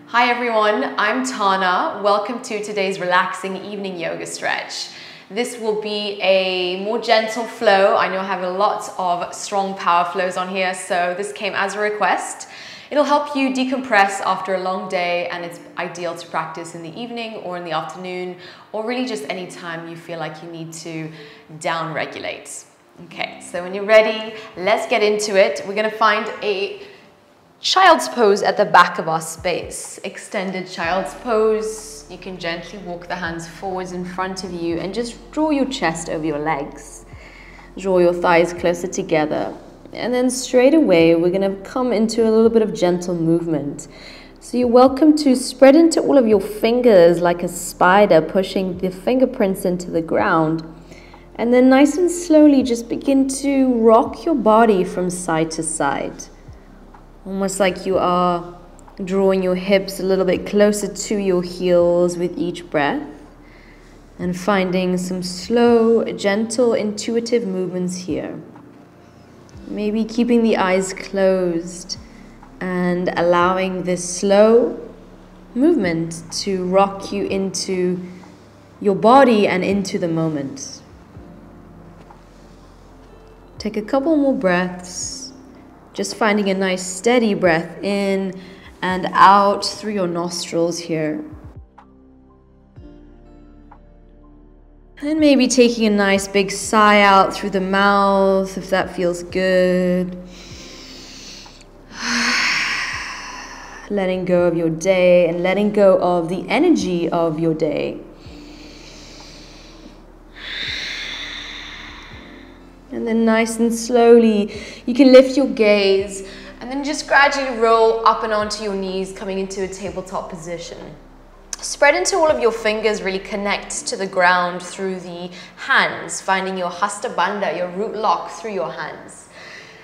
Hi everyone, I'm Tana. Welcome to today's relaxing evening yoga stretch. This will be a more gentle flow. I know I have a lot of strong power flows on here, so this came as a request. It'll help you decompress after a long day, and it's ideal to practice in the evening or in the afternoon, or really just any time you feel like you need to down-regulate. Okay, so when you're ready, let's get into it. We're gonna find a child's pose at the back of our space. Extended child's pose. You can gently walk the hands forwards in front of you and just draw your chest over your legs. Draw your thighs closer together. And then straight away, we're gonna come into a little bit of gentle movement. So you're welcome to spread into all of your fingers like a spider, pushing the fingerprints into the ground. And then nice and slowly, just begin to rock your body from side to side. Almost like you are drawing your hips a little bit closer to your heels with each breath, and finding some slow, gentle, intuitive movements here. Maybe keeping the eyes closed and allowing this slow movement to rock you into your body and into the moment. Take a couple more breaths. Just finding a nice steady breath in and out through your nostrils here. And maybe taking a nice big sigh out through the mouth if that feels good. Letting go of your day and letting go of the energy of your day. And then nice and slowly, you can lift your gaze and then just gradually roll up and onto your knees, coming into a tabletop position. Spread into all of your fingers, really connect to the ground through the hands, finding your hasta bandha, your root lock through your hands.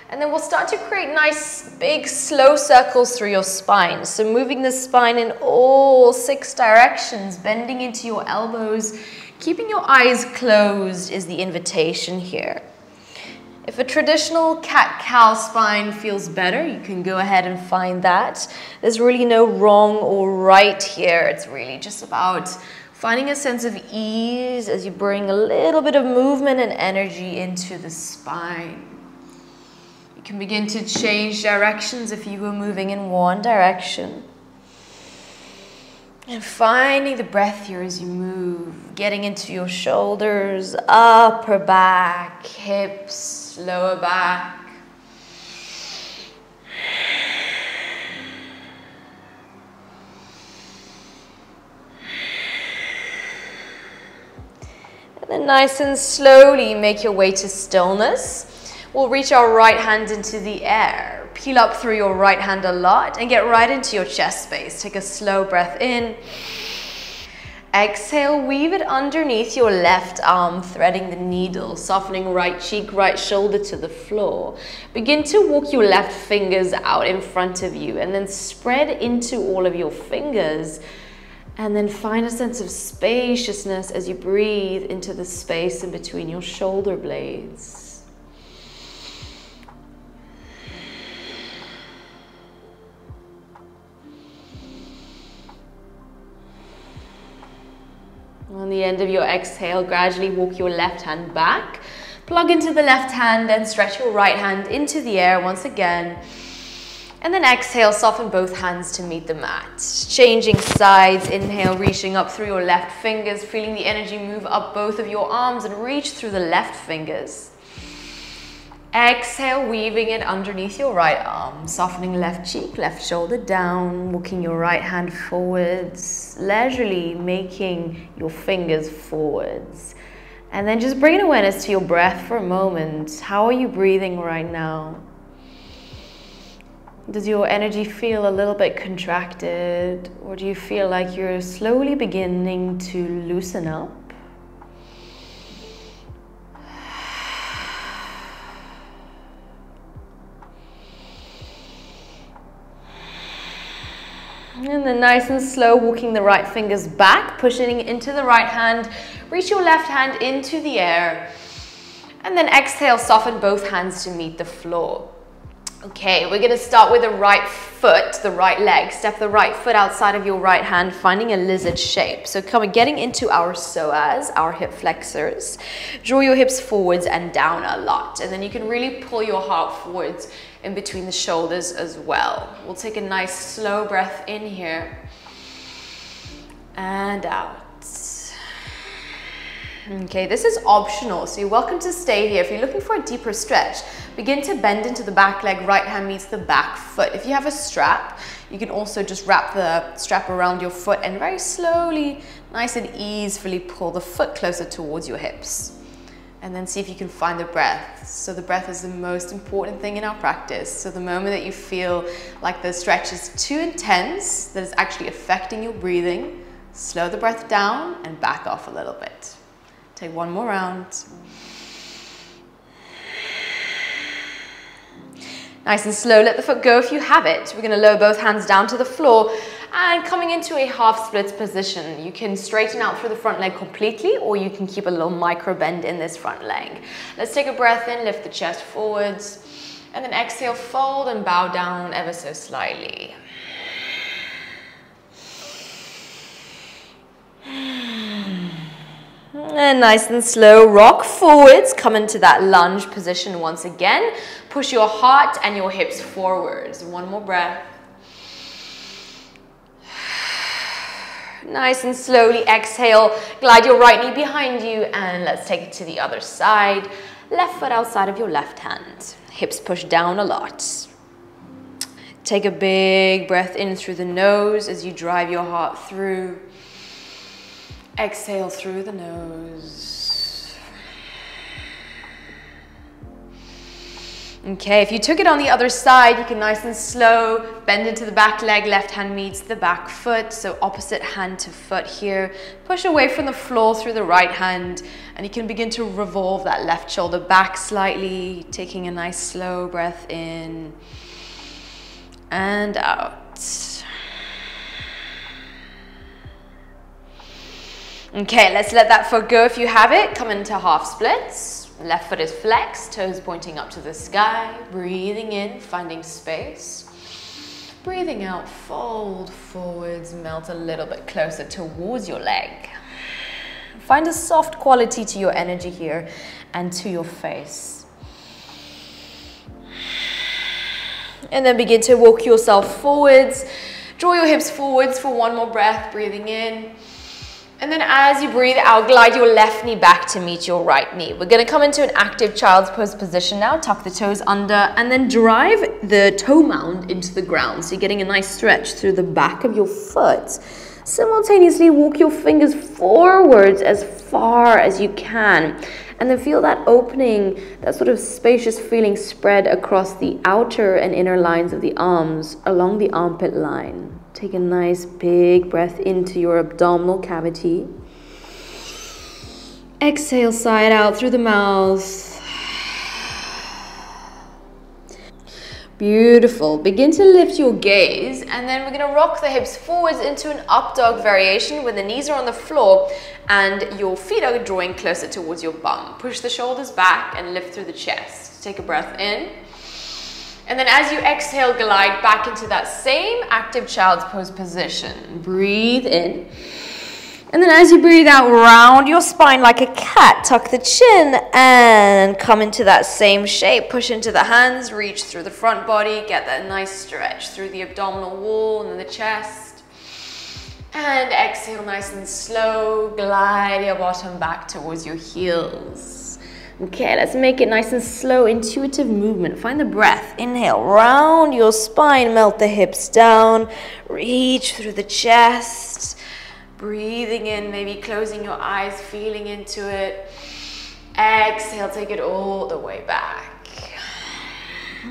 And then we'll start to create nice, big, slow circles through your spine. So moving the spine in all 6 directions, bending into your elbows, keeping your eyes closed is the invitation here. If a traditional cat-cow spine feels better, you can go ahead and find that. There's really no wrong or right here. It's really just about finding a sense of ease as you bring a little bit of movement and energy into the spine. You can begin to change directions if you were moving in one direction. And finding the breath here as you move, getting into your shoulders, upper back, hips, lower back. And then nice and slowly make your way to stillness. We'll reach our right hand into the air. Peel up through your right hand a lot and get right into your chest space. Take a slow breath in. Exhale, weave it underneath your left arm, threading the needle, softening right cheek, right shoulder to the floor. Begin to walk your left fingers out in front of you and then spread into all of your fingers. And then find a sense of spaciousness as you breathe into the space in between your shoulder blades. On the end of your exhale, gradually walk your left hand back, plug into the left hand and stretch your right hand into the air once again. And then exhale, soften both hands to meet the mat. Changing sides, inhale, reaching up through your left fingers, feeling the energy move up both of your arms and reach through the left fingers. Exhale, weaving it underneath your right arm, softening left cheek, left shoulder down, walking your right hand forwards, leisurely making your fingers forwards. And then just bringing awareness to your breath for a moment. How are you breathing right now? Does your energy feel a little bit contracted, or do you feel like you're slowly beginning to loosen up? And then nice and slow, walking the right fingers back, pushing into the right hand, reach your left hand into the air, and then exhale, soften both hands to meet the floor. Okay, we're gonna start with the right foot, the right leg. Step the right foot outside of your right hand, finding a lizard shape. So getting into our psoas, our hip flexors. Draw your hips forwards and down a lot. And then you can really pull your heart forwards in between the shoulders as well. We'll take a nice slow breath in here and out. Okay, this is optional, so you're welcome to stay here. If you're looking for a deeper stretch, begin to bend into the back leg, right hand meets the back foot. If you have a strap, you can also just wrap the strap around your foot and very slowly, nice and easily pull the foot closer towards your hips. And then see if you can find the breath. So the breath is the most important thing in our practice. So the moment that you feel like the stretch is too intense, that is actually affecting your breathing, slow the breath down and back off a little bit. Take one more round. Nice and slow, let the foot go if you have it. We're gonna lower both hands down to the floor and coming into a half splits position. You can straighten out through the front leg completely, or you can keep a little micro bend in this front leg. Let's take a breath in, lift the chest forwards, and then exhale, fold and bow down ever so slightly. And nice and slow, rock forwards, come into that lunge position once again. Push your heart and your hips forwards. One more breath. Nice and slowly exhale, glide your right knee behind you and let's take it to the other side. Left foot outside of your left hand. Hips push down a lot. Take a big breath in through the nose as you drive your heart through. Exhale through the nose. Okay, if you took it on the other side, you can nice and slow bend into the back leg, left hand meets the back foot, so opposite hand to foot here. Push away from the floor through the right hand, and you can begin to revolve that left shoulder back slightly, taking a nice slow breath in and out. Okay, let's let that foot go if you have it. Come into half splits. Left foot is flexed, toes pointing up to the sky. Breathing in, finding space. Breathing out, fold forwards, melt a little bit closer towards your leg. Find a soft quality to your energy here and to your face. And then begin to walk yourself forwards. Draw your hips forwards for one more breath, breathing in. And then as you breathe out, glide your left knee back to meet your right knee. We're gonna come into an active child's pose position now. Tuck the toes under and then drive the toe mound into the ground. So you're getting a nice stretch through the back of your foot. Simultaneously walk your fingers forwards as far as you can. And then feel that opening, that sort of spacious feeling spread across the outer and inner lines of the arms along the armpit line. Take a nice big breath into your abdominal cavity. Exhale, sigh it out through the mouth. Beautiful. Begin to lift your gaze and then we're going to rock the hips forwards into an up dog variation when the knees are on the floor and your feet are drawing closer towards your bum. Push the shoulders back and lift through the chest. Take a breath in. And then as you exhale, glide back into that same active child's pose position. Breathe in. And then as you breathe out, round your spine like a cat. Tuck the chin and come into that same shape. Push into the hands, reach through the front body. Get that nice stretch through the abdominal wall and then the chest. And exhale nice and slow. Glide your bottom back towards your heels. Okay, let's make it nice and slow, intuitive movement. Find the breath. Inhale, round your spine, melt the hips down, reach through the chest. Breathing in, maybe closing your eyes, feeling into it. Exhale, take it all the way back.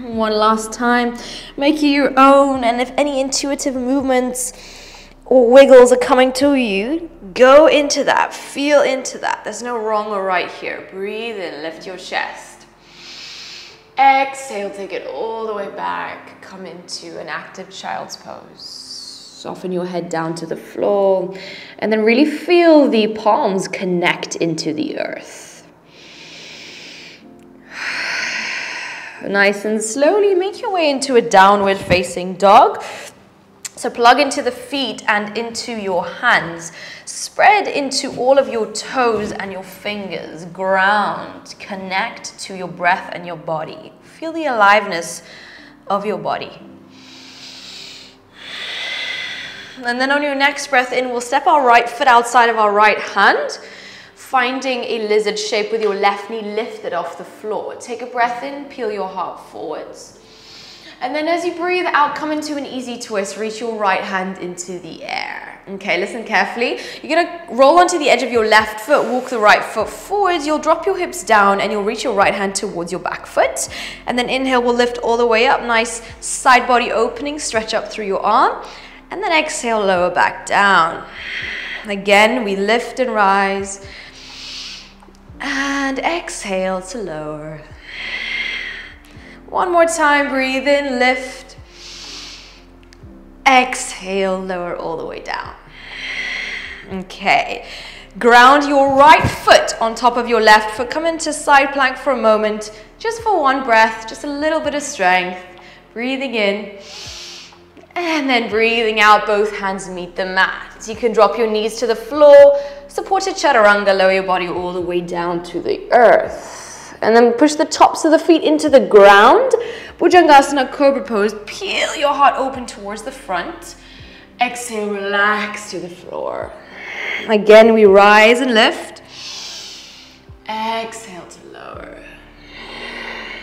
One last time, make it your own, and if any intuitive movements or wiggles are coming to you, go into that, feel into that. There's no wrong or right here. Breathe in, lift your chest. Exhale, take it all the way back. Come into an active child's pose. Soften your head down to the floor and then really feel the palms connect into the earth. Nice and slowly make your way into a downward facing dog. So plug into the feet and into your hands. Spread into all of your toes and your fingers. Ground. Connect to your breath and your body. Feel the aliveness of your body. And then on your next breath in, we'll step our right foot outside of our right hand, finding a lizard shape with your left knee lifted off the floor. Take a breath in, peel your heart forwards. And then as you breathe out, come into an easy twist. Reach your right hand into the air. Okay, listen carefully. You're going to roll onto the edge of your left foot, walk the right foot forwards. You'll drop your hips down and you'll reach your right hand towards your back foot. And then inhale, we'll lift all the way up. Nice side body opening, stretch up through your arm. And then exhale, lower back down. Again, we lift and rise. And exhale to lower. One more time, breathe in, lift. Exhale, lower all the way down. Okay, ground your right foot on top of your left foot. Come into side plank for a moment, just for one breath, just a little bit of strength. Breathing in. And then breathing out, both hands meet the mat. You can drop your knees to the floor, supported chaturanga, lower your body all the way down to the earth. And then push the tops of the feet into the ground. Bhujangasana, cobra pose. Peel your heart open towards the front. Exhale, relax to the floor. Again, we rise and lift. Exhale to lower.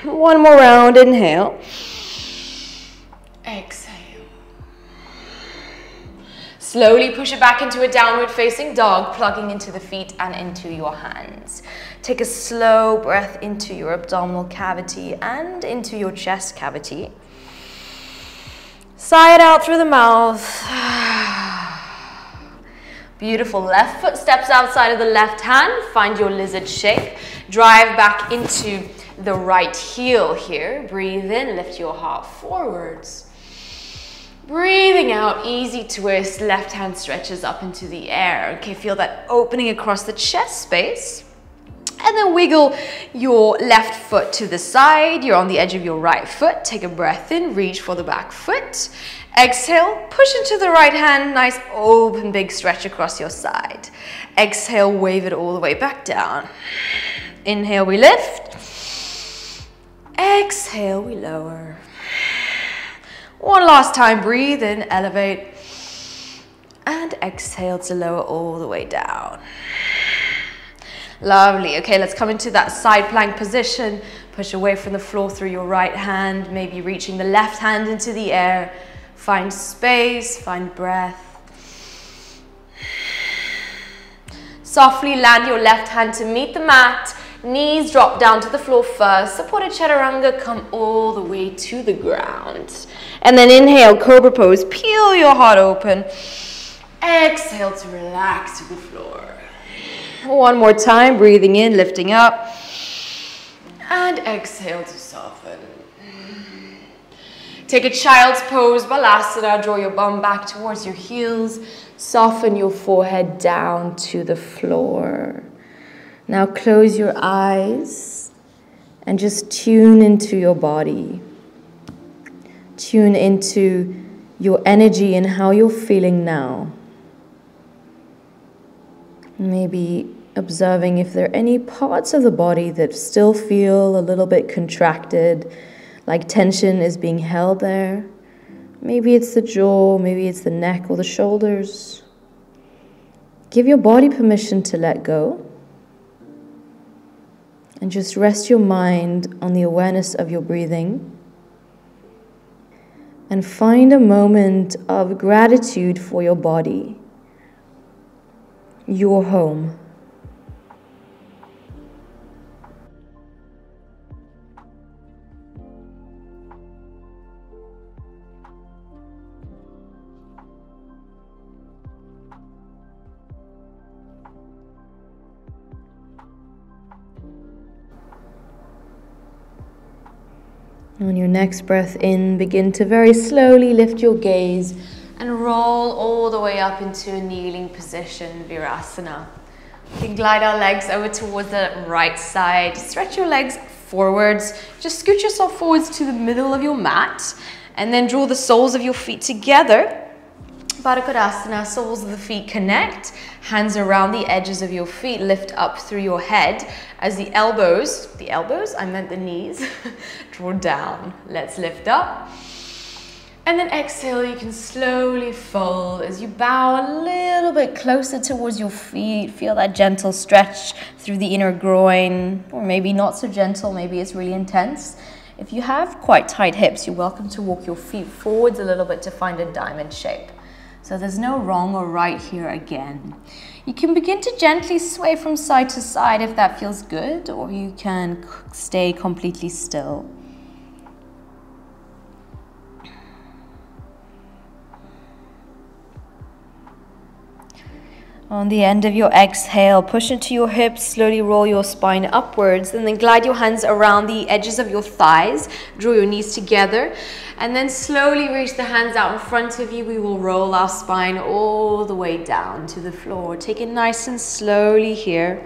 One more round, inhale. Exhale. Slowly push it back into a downward facing dog, plugging into the feet and into your hands. Take a slow breath into your abdominal cavity and into your chest cavity. Sigh it out through the mouth. Beautiful. Left foot steps outside of the left hand. Find your lizard shape. Drive back into the right heel here. Breathe in, lift your heart forwards. Breathing out, easy twist, left hand stretches up into the air. Okay, feel that opening across the chest space. And then wiggle your left foot to the side. You're on the edge of your right foot. Take a breath in, reach for the back foot. Exhale, push into the right hand. Nice open, big stretch across your side. Exhale, wave it all the way back down. Inhale, we lift. Exhale, we lower. One last time, breathe in, elevate, and exhale to lower all the way down. Lovely. Okay, let's come into that side plank position. Push away from the floor through your right hand, maybe reaching the left hand into the air. Find space, find breath. Softly land your left hand to meet the mat. Knees drop down to the floor first. Supported chaturanga, come all the way to the ground. And then inhale, cobra pose. Peel your heart open. Exhale to relax to the floor. One more time, breathing in, lifting up. And exhale to soften. Take a child's pose, Virasana. Draw your bum back towards your heels. Soften your forehead down to the floor. Now close your eyes and just tune into your body. Tune into your energy and how you're feeling now. Maybe observing if there are any parts of the body that still feel a little bit contracted, like tension is being held there. Maybe it's the jaw, maybe it's the neck or the shoulders. Give your body permission to let go. And just rest your mind on the awareness of your breathing. And find a moment of gratitude for your body, your home. On your next breath in, begin to very slowly lift your gaze and roll all the way up into a kneeling position, Virasana. We can glide our legs over towards the right side. Stretch your legs forwards. Just scoot yourself forwards to the middle of your mat and then draw the soles of your feet together. Baddha Konasana, soles of the feet connect, hands around the edges of your feet, lift up through your head as the elbows, I meant the knees, draw down. Let's lift up. And then exhale, you can slowly fold as you bow a little bit closer towards your feet. Feel that gentle stretch through the inner groin, or maybe not so gentle, maybe it's really intense. If you have quite tight hips, you're welcome to walk your feet forwards a little bit to find a diamond shape. So there's no wrong or right here again. You can begin to gently sway from side to side if that feels good, or you can stay completely still. On the end of your exhale, push into your hips, slowly roll your spine upwards, and then glide your hands around the edges of your thighs, draw your knees together, and then slowly reach the hands out in front of you. We will roll our spine all the way down to the floor. Take it nice and slowly here.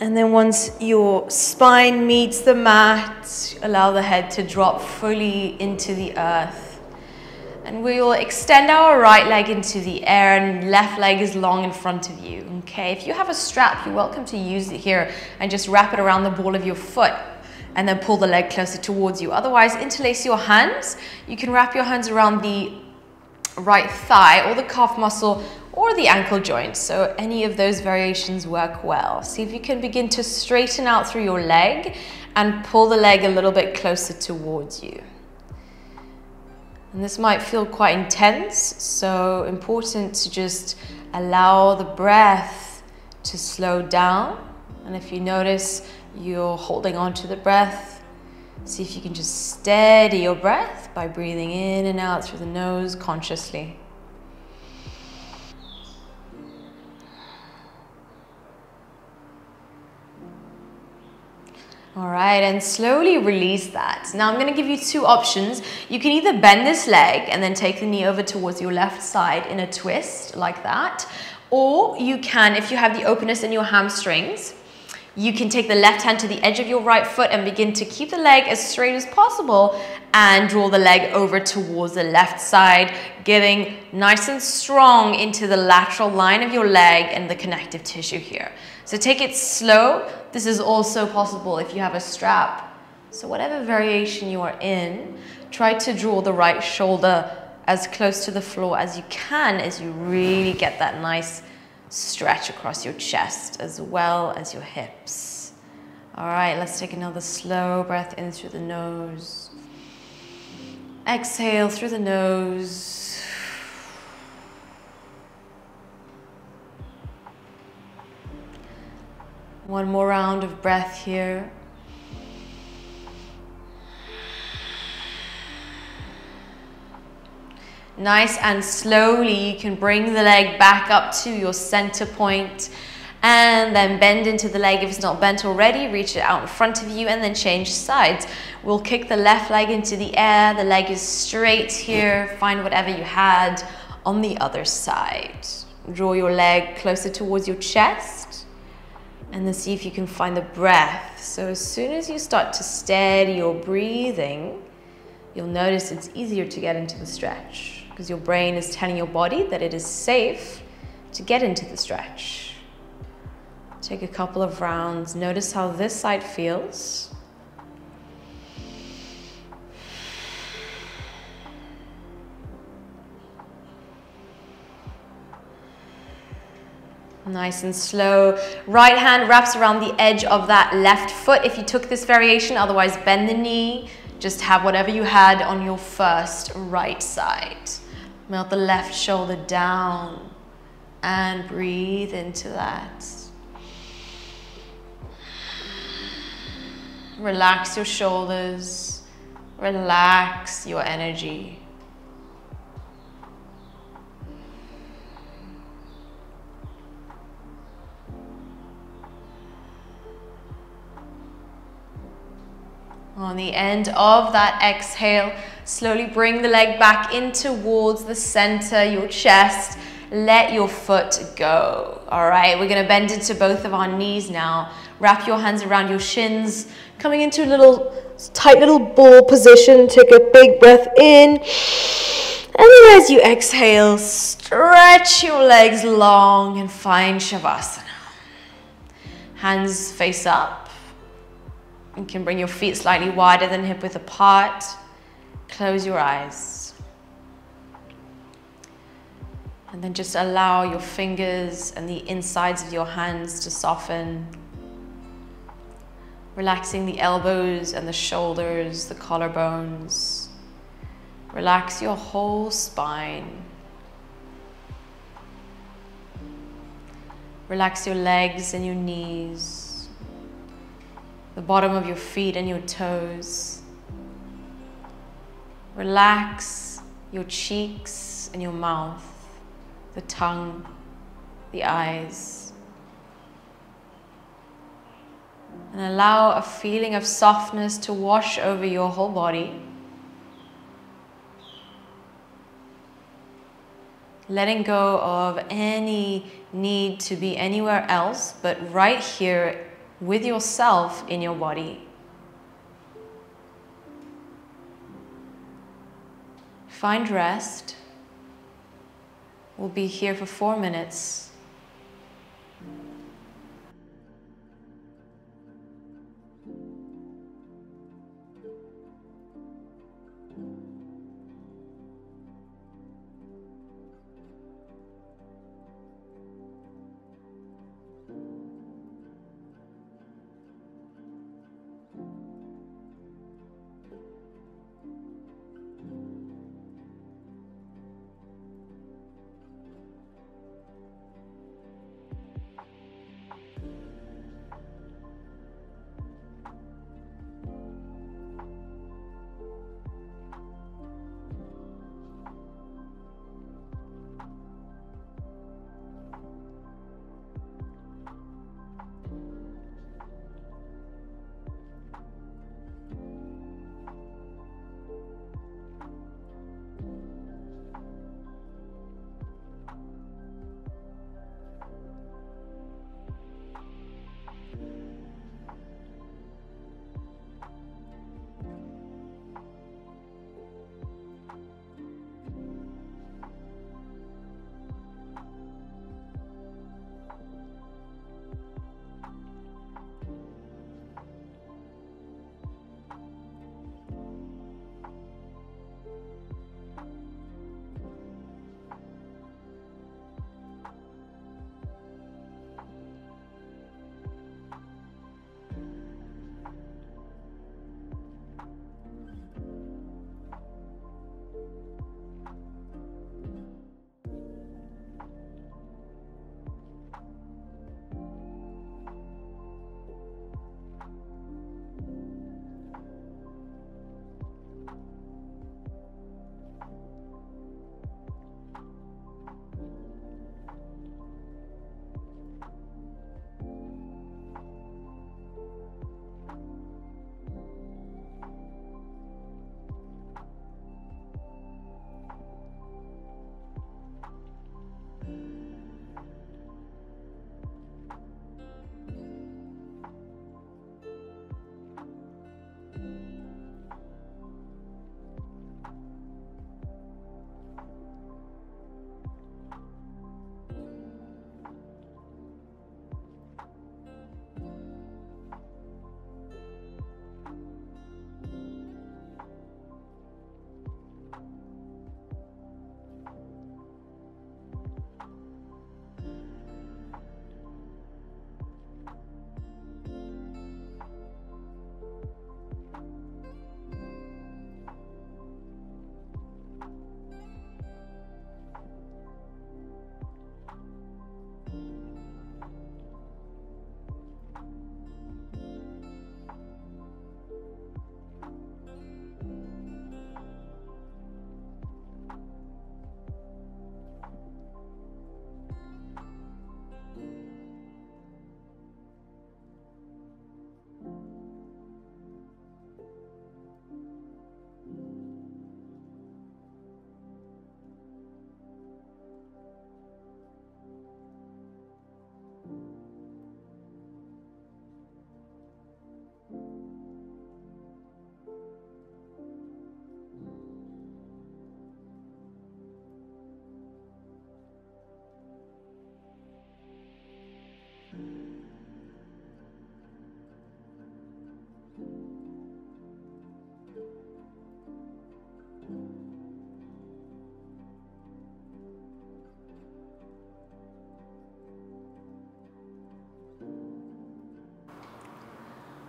And then once your spine meets the mat, allow the head to drop fully into the earth. And we will extend our right leg into the air and left leg is long in front of you, okay? If you have a strap, you're welcome to use it here and just wrap it around the ball of your foot and then pull the leg closer towards you. Otherwise, interlace your hands. You can wrap your hands around the right thigh or the calf muscle or the ankle joint. So any of those variations work well. See if you can begin to straighten out through your leg and pull the leg a little bit closer towards you. And this might feel quite intense, so important to just allow the breath to slow down. And if you notice you're holding on to the breath, see if you can just steady your breath by breathing in and out through the nose consciously. All right, and slowly release that. Now I'm going to give you two options. You can either bend this leg and then take the knee over towards your left side in a twist like that. Or you can, if you have the openness in your hamstrings, you can take the left hand to the edge of your right foot and begin to keep the leg as straight as possible and draw the leg over towards the left side, getting nice and strong into the lateral line of your leg and the connective tissue here. So take it slow. This is also possible if you have a strap. So whatever variation you are in, try to draw the right shoulder as close to the floor as you can as you really get that nice stretch across your chest as well as your hips. All right, let's take another slow breath in through the nose. Exhale through the nose. One more round of breath here. Nice and slowly, you can bring the leg back up to your center point and then bend into the leg. If it's not bent already, reach it out in front of you and then change sides. We'll kick the left leg into the air. The leg is straight here. Find whatever you had on the other side. Draw your leg closer towards your chest and then see if you can find the breath. So as soon as you start to steady your breathing, you'll notice it's easier to get into the stretch because your brain is telling your body that it is safe to get into the stretch. Take a couple of rounds. Notice how this side feels. Nice and slow. Right hand wraps around the edge of that left foot if you took this variation. Otherwise, bend the knee. Just have whatever you had on your first right side. Melt the left shoulder down and breathe into that. Relax your shoulders. Relax your energy. On the end of that exhale, slowly bring the leg back in towards the center, your chest. Let your foot go. All right, we're going to bend into both of our knees now. Wrap your hands around your shins, coming into a little tight little ball position. Take a big breath in. And then as you exhale, stretch your legs long and find Shavasana. Hands face up. You can bring your feet slightly wider than hip width apart. Close your eyes. And then just allow your fingers and the insides of your hands to soften. Relaxing the elbows and the shoulders, the collarbones. Relax your whole spine. Relax your legs and your knees, the bottom of your feet and your toes. Relax your cheeks and your mouth, the tongue, the eyes. And allow a feeling of softness to wash over your whole body. Letting go of any need to be anywhere else, but right here with yourself in your body. Find rest. We'll be here for 4 minutes.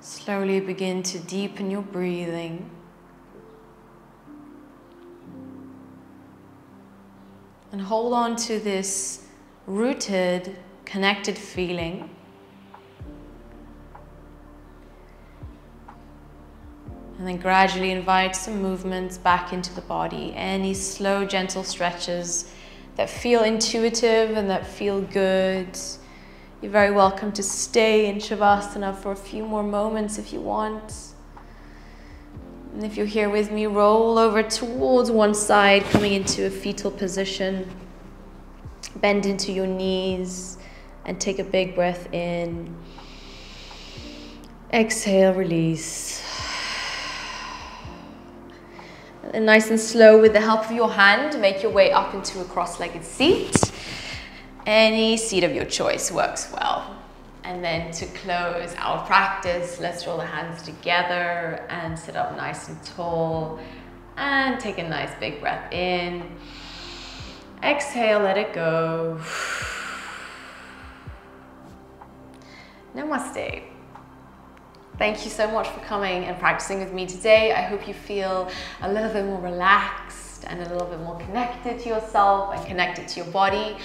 Slowly begin to deepen your breathing. And hold on to this rooted, connected feeling. And then gradually invite some movements back into the body. Any slow, gentle stretches that feel intuitive and that feel good. You're very welcome to stay in Shavasana for a few more moments if you want. And if you're here with me, roll over towards one side, coming into a fetal position. Bend into your knees and take a big breath in. Exhale, release. And nice and slow, with the help of your hand, make your way up into a cross-legged seat. Any seat of your choice works well. And then to close our practice, let's roll the hands together and sit up nice and tall. And take a nice big breath in. Exhale, let it go. Namaste. Thank you so much for coming and practicing with me today. I hope you feel a little bit more relaxed and a little bit more connected to yourself and connected to your body.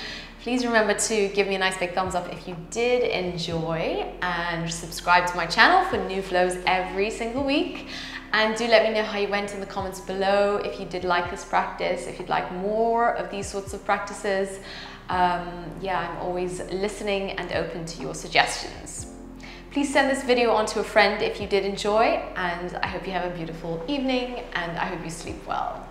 Please remember to give me a nice big thumbs up if you did enjoy, and subscribe to my channel for new flows every single week. And do let me know how you went in the comments below if you did like this practice, if you'd like more of these sorts of practices. Yeah, I'm always listening and open to your suggestions. Please send this video on to a friend if you did enjoy, and I hope you have a beautiful evening and I hope you sleep well.